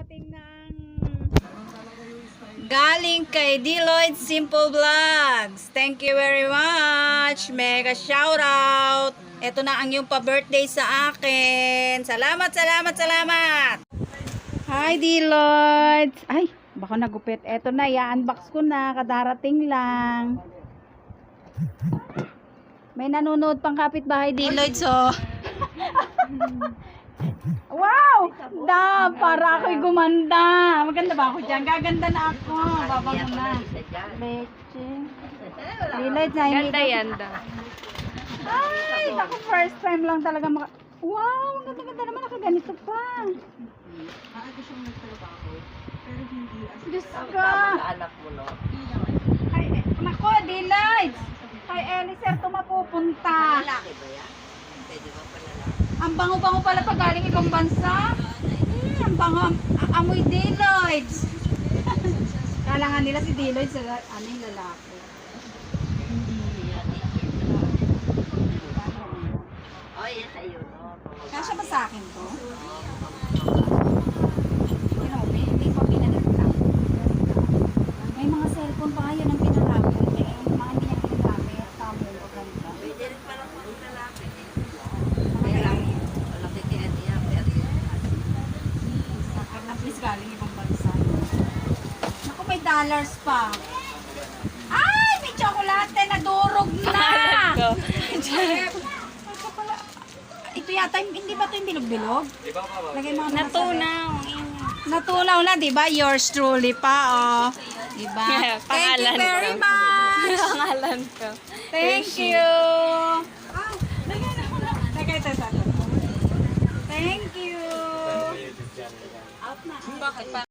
dumating ng galing kay Deloitte Simple Vlogs. Thank you very much. Mega shout out. Ito na ang yung pa-birthday sa akin. Salamat, salamat, salamat. Hi Deloitte. Ay, baka nagupit. Ito na, i-unbox ko na. Kadarating lang. May nanonood pang kapitbahay Deloitte, so. Wow! Para ako'y gumanda. Maganda ba ako dyan? Gaganda na ako. Babango na. Leche. Deloitte, na Ganda yan daw. Ay, ako first time lang talaga wow, ang ganda-ganda naman. Nakaganito pa. Diyos ka. Ay, nako, Deloitte. Kay Elisir ito mapupunta. Lalaki ba yan? Pwede ba pala lang? Ang bango-bango pala pag galing ibang bansa. Ang bango. Amoy Deloitte. Kala nga nila si Deloitte sa yung lalaki. Oh, yan sa'yo, no? Kasya ba sa akin to? Hindi pa pinalagta. May mga cellphone pa ngayon ang pinalagta. Eh, mga hindi niya pinagamit. Tamo o ganda. Pwede rin palang mga lalaki. Kaya lang, malaki kaya niya, pero yun. At least galing ibang bansa. Naku, may dollars pa. Ay, may tsokolate na durog na! Ito yata, hindi ba ito yung bilog-bilog? Lagay mga Natunaw. Natunaw na, di ba? Yours truly pa, oh. Di ba? Thank you very much! Pangalan ko. Thank you! Lagay ito sa akin. Thank you! Out na. Bakit pa?